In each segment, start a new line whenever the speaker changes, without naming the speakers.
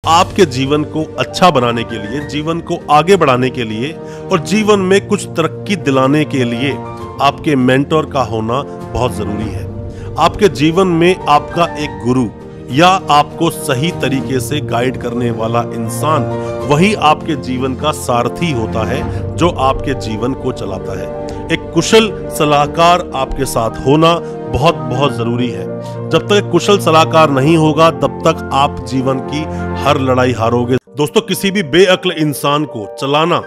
आपके जीवन को अच्छा बनाने के लिए, जीवन को आगे बढ़ाने के लिए और जीवन में कुछ तरक्की दिलाने के लिए आपके मेंटर का होना बहुत जरूरी है। आपके जीवन में आपका एक गुरु या आपको सही तरीके से गाइड करने वाला इंसान वही आपके जीवन का सारथी होता है जो आपके जीवन को चलाता है। एक कुशल सलाहकार आपके साथ होना बहुत बहुत जरूरी है। जब तक एक कुशल सलाहकार नहीं होगा तब तक आप जीवन की हर लड़ाई हारोगे। दोस्तों, किसी भी बेअक्ल इंसान को चलाना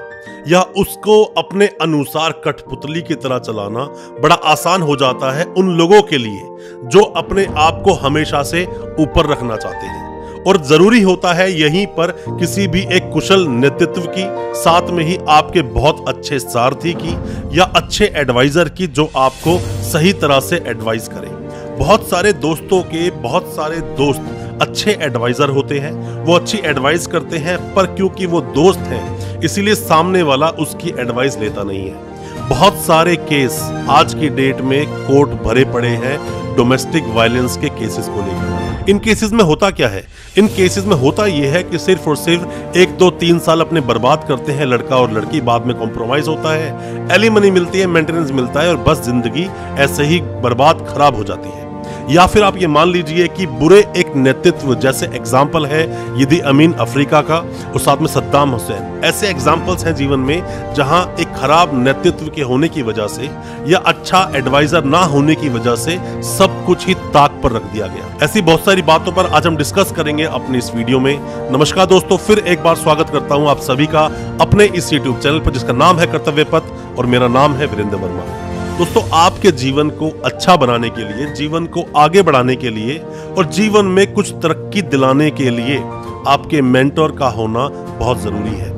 या उसको अपने अनुसार कठपुतली की तरह चलाना बड़ा आसान हो जाता है उन लोगों के लिए जो अपने आप को हमेशा से ऊपर रखना चाहते हैं। और जरूरी होता है यहीं पर किसी भी एक कुशल नेतृत्व की, साथ में ही आपके बहुत अच्छे सारथी की या अच्छे एडवाइजर की जो आपको सही तरह से एडवाइस करें। बहुत सारे दोस्तों के बहुत सारे दोस्त अच्छे एडवाइजर होते हैं, वो अच्छी एडवाइस करते हैं, पर क्योंकि वो दोस्त हैं इसीलिए सामने वाला उसकी एडवाइस लेता नहीं है। बहुत सारे केस आज की डेट में कोर्ट भरे पड़े हैं डोमेस्टिक वायलेंस के केसेस को लेकर। इन केसेस में होता क्या है? इन केसेस में होता यह है कि सिर्फ और सिर्फ 1 2 3 साल अपने बर्बाद करते हैं लड़का और लड़की, बाद में कॉम्प्रोमाइज होता है, एलिमनी मिलती है, मेंटेनेंस मिलता है और बस जिंदगी ऐसे ही बर्बाद खराब हो जाती है। या फिर आप ये मान लीजिए कि बुरे एक नेतृत्व, जैसे एग्जाम्पल है यदि अमीन अफ्रीका का और साथ में सद्दाम हुसैन, ऐसे एग्जाम्पल्स हैं जीवन में जहां एक खराब नेतृत्व के होने की वजह से या अच्छा एडवाइजर ना होने की वजह से सब कुछ ही ताक पर रख दिया गया। ऐसी बहुत सारी बातों पर आज हम डिस्कस करेंगे अपनी इस वीडियो में। नमस्कार दोस्तों, फिर एक बार स्वागत करता हूं आप सभी का अपने इस यूट्यूब चैनल पर जिसका नाम है कर्तव्य पथ और मेरा नाम है वीरेंद्र वर्मा। दोस्तों, आपके जीवन को अच्छा बनाने के लिए, जीवन को आगे बढ़ाने के लिए और जीवन में कुछ तरक्की दिलाने के लिए आपके मेंटर का होना बहुत जरूरी है।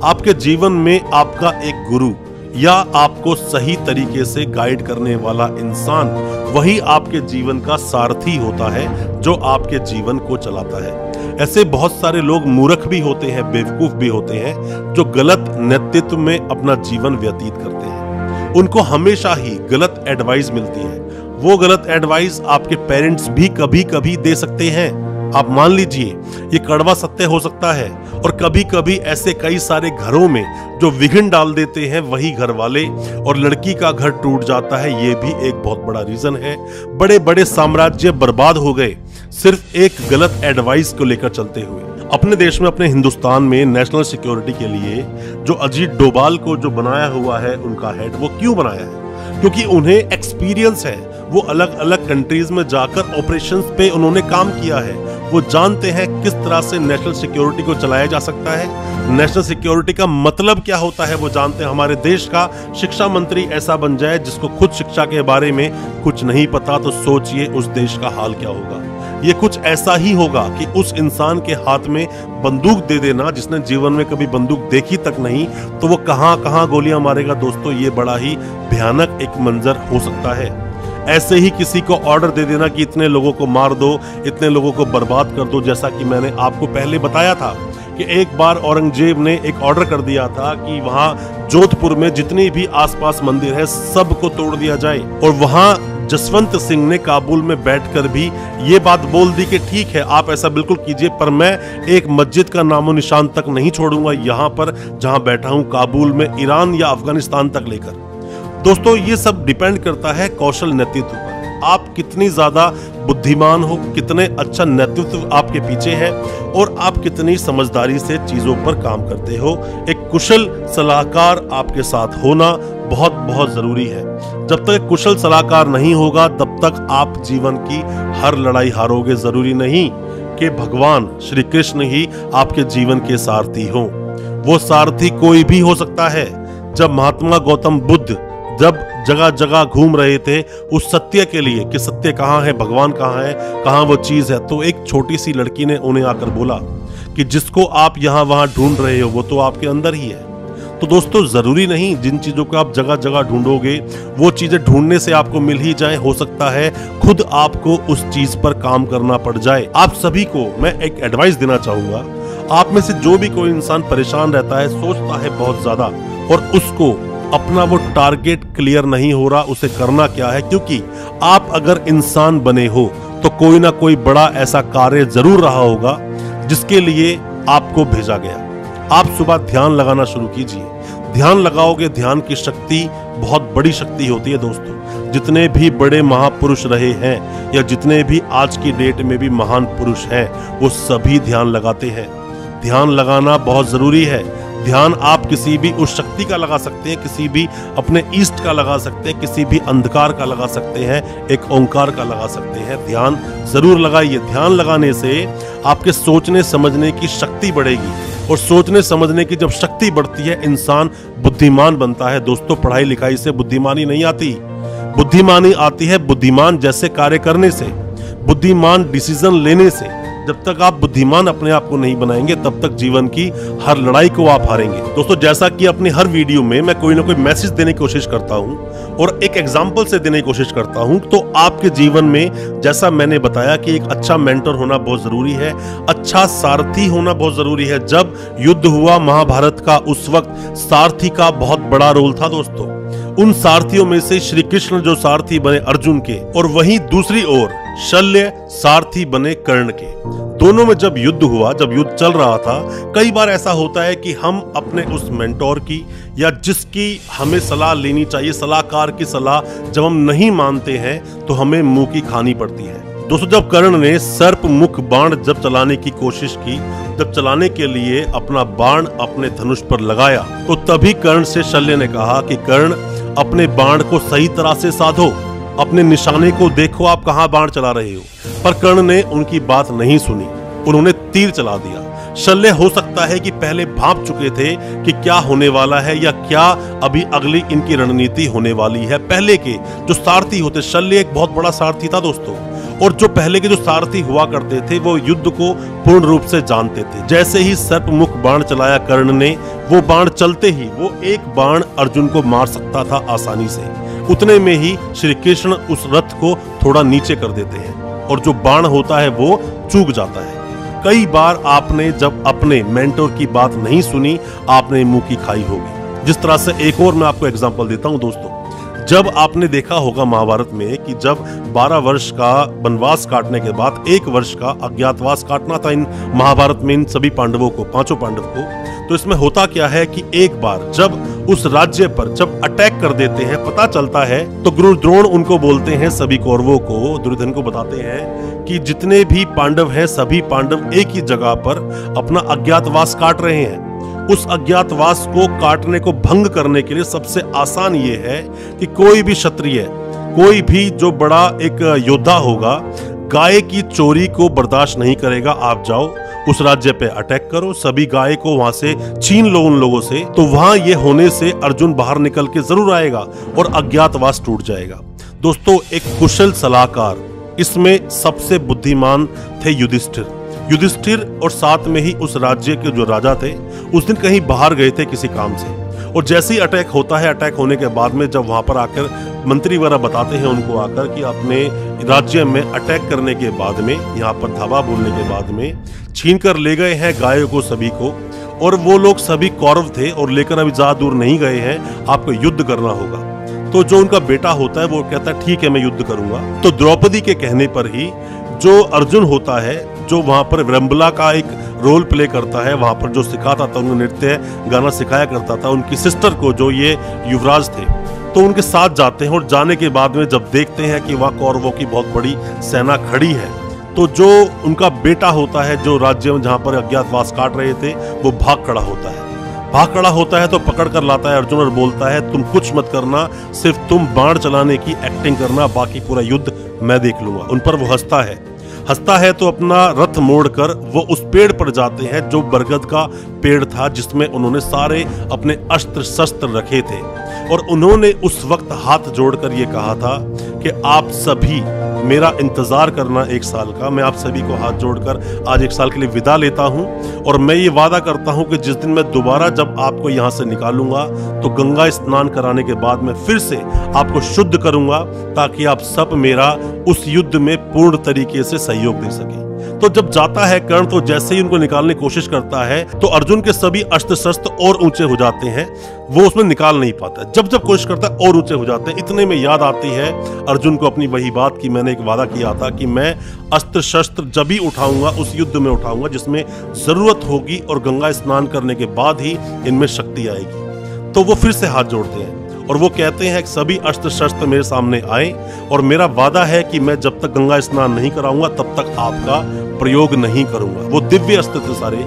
आपके जीवन में आपका एक गुरु या आपको सही तरीके से गाइड करने वाला इंसान वही आपके जीवन का सारथी होता है जो आपके जीवन को चलाता है। ऐसे बहुत सारे लोग मूर्ख भी होते हैं, बेवकूफ भी होते हैं जो गलत नेतृत्व में अपना जीवन व्यतीत करते हैं। उनको हमेशा ही गलत एडवाइस मिलती है। वो गलत एडवाइस आपके पेरेंट्स भी कभी कभी दे सकते हैं। आप मान लीजिए ये कड़वा सत्य हो सकता है। और कभी कभी ऐसे कई सारे घरों में जो विघ्न डाल देते हैं वही घर वाले, और लड़की का घर टूट जाता है, ये भी एक बहुत बड़ा रीजन है। बड़े बड़े साम्राज्य बर्बाद हो गए सिर्फ एक गलत एडवाइस को लेकर चलते हुए। अपने देश में, अपने हिंदुस्तान में नेशनल सिक्योरिटी के लिए जो अजीत डोभाल को जो बनाया हुआ है उनका हेड, वो क्यों बनाया है? क्योंकि उन्हें एक्सपीरियंस है। वो अलग अलग कंट्रीज में जाकर ऑपरेशंस पे उन्होंने काम किया है। वो जानते हैं किस तरह से नेशनल सिक्योरिटी को चलाया जा सकता है, नेशनल सिक्योरिटी का मतलब क्या होता है वो जानते हैं। हमारे देश का शिक्षा मंत्री ऐसा बन जाए जिसको खुद शिक्षा के बारे में कुछ नहीं पता, तो सोचिए उस देश का हाल क्या होगा। ये कुछ ऐसा ही होगा कि उस इंसान के हाथ में बंदूक दे देना जिसने जीवन में कभी बंदूक देखी तक नहीं, तो वो कहां कहां गोलियां मारेगा। दोस्तों, ये बड़ा ही भयानक एक मंजर हो सकता है। ऐसे ही किसी को ऑर्डर दे देना कि इतने लोगों को मार दो, इतने लोगों को बर्बाद कर दो। जैसा कि मैंने आपको पहले बताया था कि एक बार औरंगजेब ने एक ऑर्डर कर दिया था कि वहां जोधपुर में जितनी भी आसपास मंदिर है सबको तोड़ दिया जाए। और वहां जसवंत सिंह ने काबुल में बैठकर भी ये बात बोल दी कि ठीक है आप ऐसा बिल्कुल कीजिए, पर मैं एक मस्जिद का नामो निशान तक नहीं छोड़ूंगा यहाँ पर जहां बैठा हूं काबुल में, ईरान या अफगानिस्तान तक लेकर। दोस्तों, ये सब डिपेंड करता है कौशल नेतृत्व पर। आप कितनी ज्यादा बुद्धिमान हो, कितने अच्छा नेतृत्व आपके पीछे है और आप कितनी समझदारी से चीजों पर काम करते हो। एक कुशल सलाहकार आपके साथ होना बहुत बहुत जरूरी है। जब तक कुशल सलाहकार नहीं होगा तब तक आप जीवन की हर लड़ाई हारोगे। जरूरी नहीं कि भगवान श्री कृष्ण ही आपके जीवन के सारथी हों। वो सारथी कोई भी हो सकता है। जब महात्मा गौतम बुद्ध जब जगह जगह घूम रहे थे उस सत्य के लिए कि सत्य कहाँ है, भगवान कहाँ है, कहाँ वो चीज है, तो एक छोटी सी लड़की ने उन्हें आकर बोला कि जिसको आप यहाँ वहां ढूंढ रहे हो वो तो आपके अंदर ही है। तो दोस्तों, जरूरी नहीं जिन चीजों को आप जगह जगह ढूंढोगे वो चीजें ढूंढने से आपको मिल ही जाए। हो सकता है खुद आपको उस चीज पर काम करना पड़ जाए। आप सभी को मैं एक एडवाइस देना चाहूंगा। आप में से जो भी कोई इंसान परेशान रहता है, सोचता है बहुत ज्यादा और उसको अपना वो टारगेट क्लियर नहीं हो रहा, उसे करना क्या है, क्योंकि आप अगर इंसान बने हो तो कोई ना कोई बड़ा ऐसा कार्य जरूर रहा होगा जिसके लिए आपको भेजा गया। आप सुबह ध्यान लगाना शुरू कीजिए। ध्यान लगाओगे, ध्यान की शक्ति बहुत बड़ी शक्ति होती है दोस्तों। जितने भी बड़े महापुरुष रहे हैं या जितने भी आज की डेट में भी महान पुरुष हैं, वो सभी ध्यान लगाते हैं। ध्यान लगाना बहुत जरूरी है। ध्यान आप किसी भी उस शक्ति का लगा सकते हैं, किसी भी अपने ईष्ट का लगा सकते हैं, किसी भी अंधकार का लगा सकते हैं, एक ओंकार का लगा सकते हैं। ध्यान जरूर लगाइए। ध्यान लगाने से आपके सोचने समझने की शक्ति बढ़ेगी, और सोचने समझने की जब शक्ति बढ़ती है, इंसान बुद्धिमान बनता है। दोस्तों, पढ़ाई लिखाई से बुद्धिमानी नहीं आती। बुद्धिमानी आती है बुद्धिमान जैसे कार्य करने से, बुद्धिमान डिसीजन लेने से। जब तक आप बुद्धिमान अपने आप को नहीं बनाएंगे, तब तक जीवन की हर लड़ाई को आप हारेंगे। दोस्तों, जैसा कि अपनी हर वीडियो में मैं कोई ना कोई मैसेज देने की कोशिश करता हूं और एक एग्जाम्पल से देने की कोशिश करता हूं, तो आपके जीवन में जैसा मैंने बताया कि एक अच्छा मेंटर होना बहुत जरूरी है, अच्छा सारथी होना बहुत जरूरी है। जब युद्ध हुआ महाभारत का, उस वक्त सारथी का बहुत बड़ा रोल था दोस्तों। उन सारथियों में से श्री कृष्ण जो सारथी बने अर्जुन के, और वहीं दूसरी ओर शल्य सारथी बने कर्ण के। दोनों में जब युद्ध हुआ, जब युद्ध चल रहा था, कई बार ऐसा होता है कि हम अपने उस मेंटोर की या जिसकी हमें सलाह लेनी चाहिए, सलाहकार की सलाह जब हम नहीं मानते हैं, तो हमें मुंह की खानी पड़ती है। दोस्तों, जब कर्ण ने सर्प मुख बाण जब चलाने की कोशिश की, जब चलाने के लिए अपना बाण अपने धनुष पर लगाया, तो तभी कर्ण से शल्य ने कहा कि कर्ण, अपने बाण को सही तरह से साधो, अपने निशाने को देखो, आप कहां बाण चला रहे हो। पर कर्ण ने उनकी बात नहीं सुनी, उन्होंने तीर चला दिया। शल्य हो सकता है कि पहले भांप चुके थे कि क्या होने वाला है या क्या अभी अगली इनकी रणनीति होने वाली है। पहले के जो सारथी होते, शल्य एक बहुत बड़ा सारथी था दोस्तों, और जो पहले के जो सारथी हुआ करते थे, वो युद्ध को पूर्ण रूप से जानते थे। जैसे ही सर्प मुख बाण चलाया कर्ण ने, वो बाण चलते ही वो एक बाण अर्जुन को मार सकता था आसानी से। उतने में ही श्री कृष्ण उस रथ को थोड़ा नीचे कर देते हैं, और जो बाण होता है वो चूक जाता है। कई बार आपने जब अपने मेंटोर की बात नहीं सुनी, आपने मुंह की खाई होगी। जिस तरह से एक और मैं आपको एग्जांपल देता हूं दोस्तों, जब आपने देखा होगा महाभारत में कि जब 12 वर्ष का वनवास काटने के बाद 1 वर्ष का अज्ञातवास काटना था इन महाभारत में, इन सभी पांडवों को, 5 पांडव को। तो इसमें होता क्या है कि एक बार जब उस राज्य पर जब अटैक कर देते हैं, पता चलता है, तो गुरु द्रोण उनको बोलते हैं, सभी कौरवों को, दुर्योधन को बताते हैं कि जितने भी पांडव हैं, सभी पांडव एक ही जगह पर अपना अज्ञातवास काट रहे हैं। उस अज्ञातवास को काटने को भंग करने के लिए सबसे आसान ये है कि कोई भी क्षत्रिय, कोई भी जो बड़ा एक योद्धा होगा, गाय की चोरी को बर्दाश्त नहीं करेगा। आप जाओ उस राज्य पे अटैक करो, सभी गाय को वहां से छीन लो उन लोगों से, तो वहां ये होने से अर्जुन बाहर निकल के जरूर आएगा और अज्ञातवास टूट जाएगा। दोस्तों, एक कुशल सलाहकार, इसमें सबसे बुद्धिमान थे युधिष्ठिर, और साथ में ही उस राज्य के जो राजा थे, उस दिन कहीं बाहर गए थे किसी काम से, और जैसे ही अटैक होता है, अटैक होने के बाद में जब वहां पर आकर मंत्री वगैरह बताते हैं उनको आकर कि अपने राज्य में अटैक करने के बाद में, यहाँ पर धावा बोलने के बाद में छीन कर ले गए हैं गायों को, सभी को, और वो लोग सभी कौरव थे और लेकर अभी ज्यादा दूर नहीं गए हैं, आपको युद्ध करना होगा। तो जो उनका बेटा होता है वो कहता है ठीक है मैं युद्ध करूंगा। तो द्रौपदी के कहने पर ही जो अर्जुन होता है, जो वहां पर विरंबला का एक रोल प्ले करता है, वहां पर जो सिखाता था, उनको नृत्य गाना सिखाया करता था, उनकी सिस्टर को, जो ये युवराज थे, तो उनके साथ जाते हैं। और जाने के बाद में जब देखते हैं कि वहां कौरवों की बहुत बड़ी सेना खड़ी है, तो जो उनका बेटा होता है, जो राज्य में जहां पर अज्ञातवास काट रहे थे, वो भाग खड़ा होता है। तो पकड़ कर लाता है अर्जुन और बोलता है तुम कुछ मत करना, सिर्फ तुम बाण चलाने की एक्टिंग करना, बाकी पूरा युद्ध मैं देख लूंगा। उन पर वो हंसता है तो अपना रथ मोड़कर वो उस पेड़ पर जाते हैं जो बरगद का पेड़ था, जिसमें उन्होंने सारे अपने अस्त्र शस्त्र रखे थे। और उन्होंने उस वक्त हाथ जोड़कर ये कहा था कि आप सभी मेरा इंतजार करना 1 साल का। मैं आप सभी को हाथ जोड़कर आज 1 साल के लिए विदा लेता हूं, और मैं ये वादा करता हूं कि जिस दिन मैं दोबारा जब आपको यहां से निकालूंगा, तो गंगा स्नान कराने के बाद मैं फिर से आपको शुद्ध करूंगा, ताकि आप सब मेरा उस युद्ध में पूर्ण तरीके से सहयोग दे सकें। तो जब जाता है कर्ण तो जैसे ही उनको निकालने की कोशिश करता है तो अर्जुन के सभी अस्त्र शस्त्र और ऊंचे हो जाते हैं, वो उसमें निकाल नहीं पाता। जब जब कोशिश करता है और ऊंचे हो जाते हैं। इतने में याद आती है अर्जुन को अपनी वही बात कि मैंने एक वादा किया था कि मैं अस्त्र शस्त्र जब भी उठाऊंगा उस युद्ध में उठाऊंगा जिसमें जरूरत होगी और गंगा स्नान करने के बाद ही इनमें शक्ति आएगी। तो वो फिर से हाथ जोड़ते हैं और वो कहते हैं कि सभी अस्त्र शस्त्र मेरे सामने आए और मेरा वादा है कि मैं जब तक गंगा स्नान नहीं कराऊंगा तब तक आपका प्रयोग नहीं करूंगा। वो दिव्य अस्त्र थे सारे।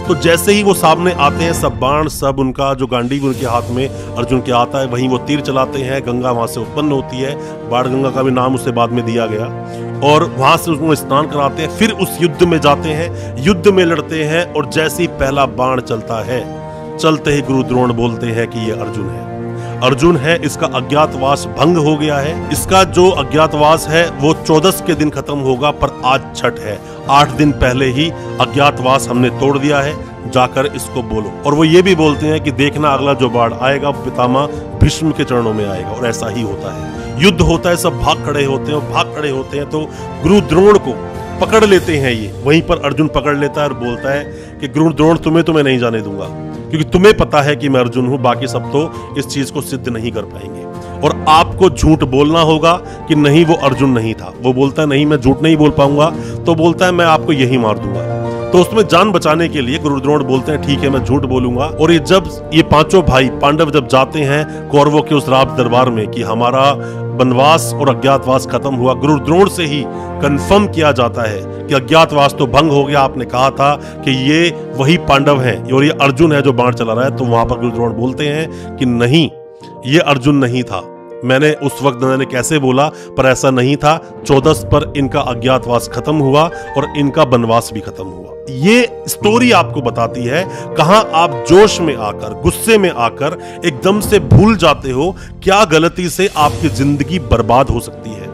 तो जैसे ही वो सामने आते हैं सब बाण, सब उनका जो गांडीव उनके हाथ में अर्जुन के आता है, वहीं वो तीर चलाते हैं। गंगा वहां से उत्पन्न होती है, बाण गंगा का भी नाम उससे बाद में दिया गया, और वहां से उसको स्नान कराते हैं। फिर उस युद्ध में जाते हैं, युद्ध में लड़ते हैं और जैसे ही पहला बाण चलता है, चलते ही गुरु द्रोण बोलते हैं कि ये अर्जुन है, अर्जुन है। इसका अज्ञातवास भंग हो गया है। इसका जो अज्ञातवास है वो 14 के दिन खत्म होगा, पर आज छठ है, 8 दिन पहले ही अज्ञातवास हमने तोड़ दिया है, जाकर इसको बोलो। और वो ये भी बोलते हैं कि देखना अगला जो बाढ़ आएगा पितामह भीष्म के चरणों में आएगा। और ऐसा ही होता है, युद्ध होता है, सब भाग खड़े होते हैं, और भाग खड़े होते हैं तो गुरु द्रोण को पकड़ लेते हैं। ये वहीं पर अर्जुन पकड़ लेता है और बोलता है कि गुरु द्रोण तुम्हें नहीं जाने दूंगा, क्योंकि तुम्हें पता है कि मैं अर्जुन हूं, बाकी सब तो इस चीज को सिद्ध नहीं कर पाएंगे। और आपको झूठ बोलना होगा कि नहीं वो अर्जुन नहीं था। वो बोलता है नहीं मैं झूठ नहीं बोल पाऊंगा, तो बोलता है मैं आपको यही मार दूंगा। तो उसमें जान बचाने के लिए गुरु द्रोण बोलते हैं ठीक है मैं झूठ बोलूंगा। और ये पांचों भाई पांडव जब जाते हैं कौरवों के उस राज दरबार में कि हमारा वनवास और अज्ञातवास खत्म हुआ, गुरु द्रोण से ही कंफर्म किया जाता है कि अज्ञातवास तो भंग हो गया, आपने कहा था कि ये वही पांडव हैं और ये अर्जुन है जो बाण चला रहा है। तो वहां पर गुरु द्रोण बोलते हैं कि नहीं ये अर्जुन नहीं था, मैंने उस वक्त मैंने कैसे बोला पर ऐसा नहीं था। 14 पर इनका अज्ञातवास खत्म हुआ और इनका वनवास भी खत्म हुआ। ये स्टोरी आपको बताती है कहां आप जोश में आकर, गुस्से में आकर एकदम से भूल जाते हो, क्या गलती से आपकी जिंदगी बर्बाद हो सकती है।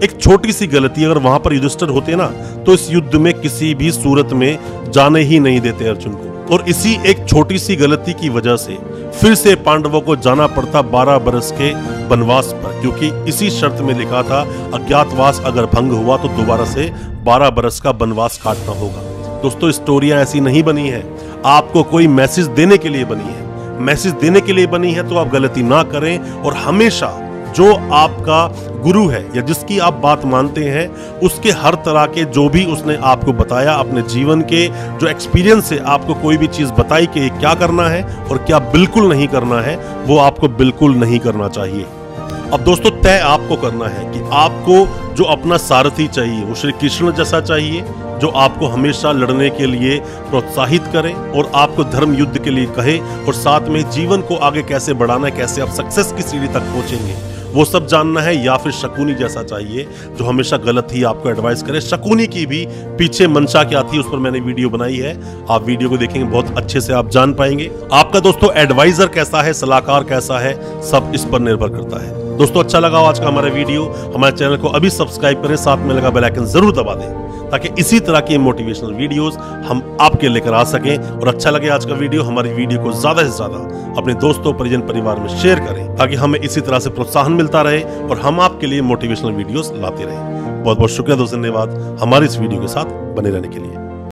एक छोटी सी गलती, अगर वहां पर युधिष्ठिर होते ना तो इस युद्ध में किसी भी सूरत में जाने ही नहीं देते अर्जुन को। और इसी एक छोटी सी गलती की वजह से फिर से पांडवों को जाना पड़ता 12 बरस के वनवास पर, क्योंकि इसी शर्त में लिखा था अज्ञातवास अगर भंग हुआ तो दोबारा से 12 बरस का वनवास काटना होगा। दोस्तों स्टोरियां ऐसी नहीं बनी है, आपको कोई मैसेज देने के लिए बनी है। मैसेज देने के लिए बनी है तो आप गलती ना करें, और हमेशा जो आपका गुरु है या जिसकी आप बात मानते हैं उसके हर तरह के जो भी उसने आपको बताया, अपने जीवन के जो एक्सपीरियंस से आपको कोई भी चीज बताई कि क्या करना है और क्या बिल्कुल नहीं करना है, वो आपको बिल्कुल नहीं करना चाहिए। अब दोस्तों तय आपको करना है कि आपको जो अपना सारथी चाहिए वो श्री कृष्ण जैसा चाहिए, जो आपको हमेशा लड़ने के लिए प्रोत्साहित करे और आपको धर्म युद्ध के लिए कहे, और साथ में जीवन को आगे कैसे बढ़ाना है, कैसे आप सक्सेस की सीढ़ी तक पहुंचेंगे वो सब जानना है। या फिर शकुनी जैसा चाहिए जो हमेशा गलत ही आपको एडवाइस करे। शकुनी की भी पीछे मंशा क्या थी उस पर मैंने वीडियो बनाई है, आप वीडियो को देखेंगे बहुत अच्छे से आप जान पाएंगे। आपका दोस्तों एडवाइजर कैसा है, सलाहकार कैसा है, सब इस पर निर्भर करता है। दोस्तों अच्छा लगा आज का हमारा वीडियो, हमारे चैनल को अभी सब्सक्राइब करें, साथ में लगा बेल आइकन जरूर दबा दें ताकि इसी तरह की मोटिवेशनल वीडियोस हम आपके लेकर आ सकें। और अच्छा लगे आज का वीडियो, हमारी वीडियो को ज्यादा से ज्यादा अपने दोस्तों परिजन परिवार में शेयर करें ताकि हमें इसी तरह से प्रोत्साहन मिलता रहे और हम आपके लिए मोटिवेशनल वीडियोस लाते रहें। बहुत बहुत शुक्रिया दोस्तों, धन्यवाद हमारे इस वीडियो के साथ बने रहने के लिए।